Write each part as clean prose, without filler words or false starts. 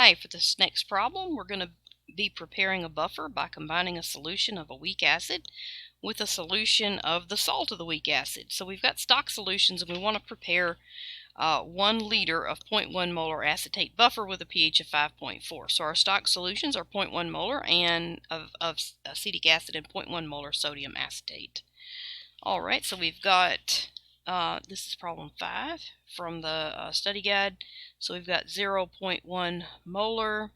Hi, for this next problem, we're going to be preparing a buffer by combining a solution of a weak acid with a solution of the salt of the weak acid. So we've got stock solutions and we want to prepare 1 liter of 0.1 molar acetate buffer with a pH of 5.4. So our stock solutions are 0.1 molar and of acetic acid and 0.1 molar sodium acetate. Alright, so we've got, this is problem 5 from the study guide. So we've got 0.1 molar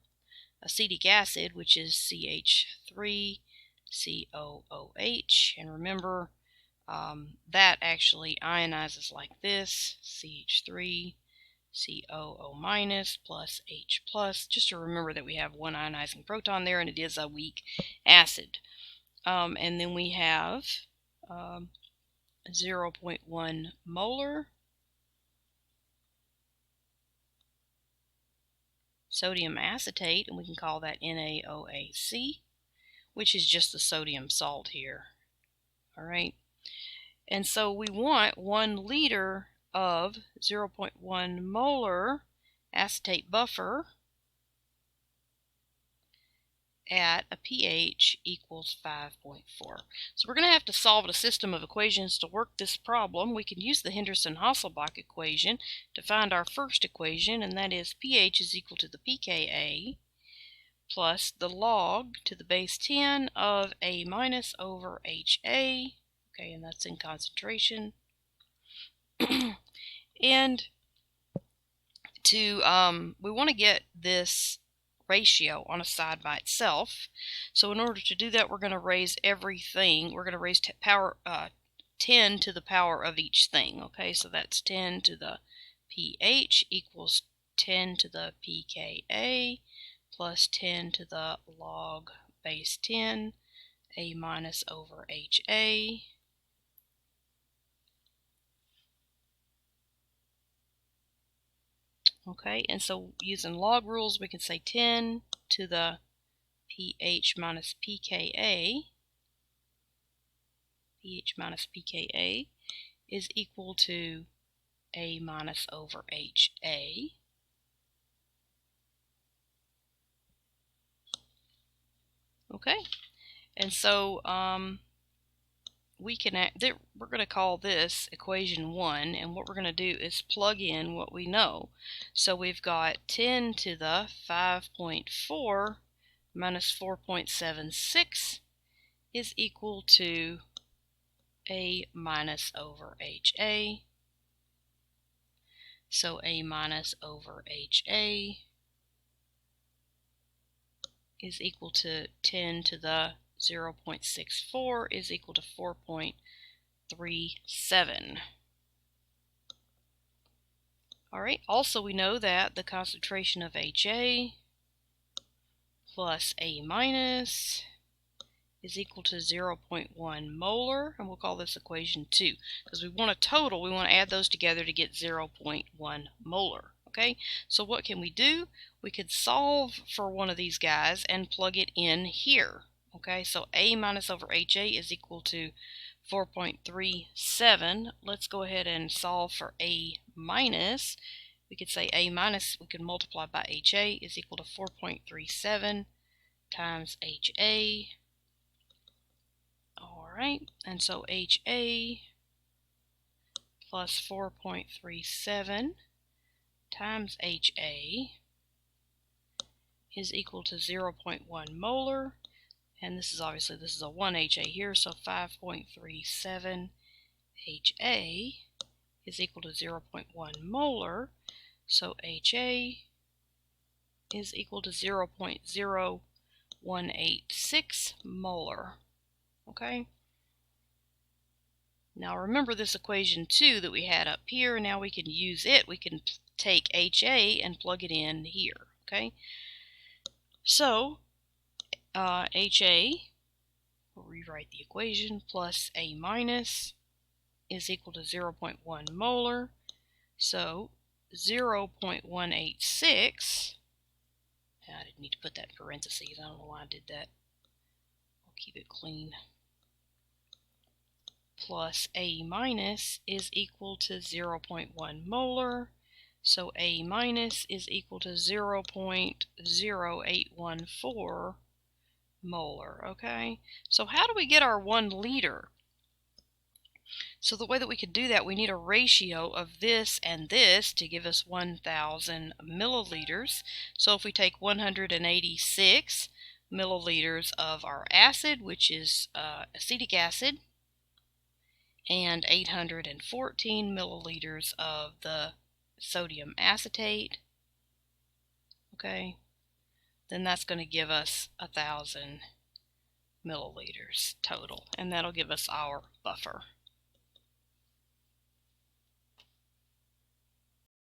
acetic acid, which is CH3COOH. And remember, that actually ionizes like this, CH3COO minus plus H plus. Just to remember that we have one ionizing proton there and it is a weak acid. And then we have 0.1 molar sodium acetate, and we can call that NaOAC, which is just the sodium salt here. Alright, and so we want 1 liter of 0.1 molar acetate buffer at a pH equals 5.4. So we're going to have to solve a system of equations to work this problem. We can use the Henderson-Hasselbalch equation to find our first equation, and that is pH is equal to the pKa plus the log to the base 10 of A minus over HA. Okay, and that's in concentration. And to we want to get this ratio on a side by itself. So in order to do that, we're going to raise everything. We're going to raise 10 to the power of each thing. Okay, so that's 10 to the pH equals 10 to the pKa plus 10 to the log base 10 A minus over HA. Okay, and so using log rules, we can say 10 to the pH minus pKa, is equal to A minus over HA. Okay, and so we're going to call this equation 1, and what we're going to do is plug in what we know. So we've got 10 to the 5.4 minus 4.76 is equal to A minus over HA. So A minus over HA is equal to 10 to the 0.64 is equal to 4.37. Alright, also we know that the concentration of HA plus A minus is equal to 0.1 molar, and we'll call this equation 2. Because we want a total, we want to add those together to get 0.1 molar. Okay, so what can we do? We could solve for one of these guys and plug it in here. Okay, so A minus over HA is equal to 4.37. Let's go ahead and solve for A minus. We could say A minus, we could multiply by HA, is equal to 4.37 times HA. Alright, and so HA plus 4.37 times HA is equal to 0.1 molar. And this is obviously, this is a 1 HA here, so 5.37 HA is equal to 0.1 molar. So HA is equal to 0.0186 molar. Okay? Now remember this equation 2 that we had up here. Now we can use it. We can take HA and plug it in here. Okay? So HA, we'll rewrite the equation, plus A minus is equal to 0.1 molar. So 0.186, I didn't need to put that in parentheses. I don't know why I did that. I'll keep it clean. Plus A minus is equal to 0.1 molar. So A minus is equal to 0.0814 molar, okay? So how do we get our 1 liter? So the way that we could do that, we need a ratio of this and this to give us 1,000 milliliters. So if we take 186 milliliters of our acid, which is acetic acid, and 814 milliliters of the sodium acetate, okay, then that's going to give us 1,000 milliliters total, and that'll give us our buffer.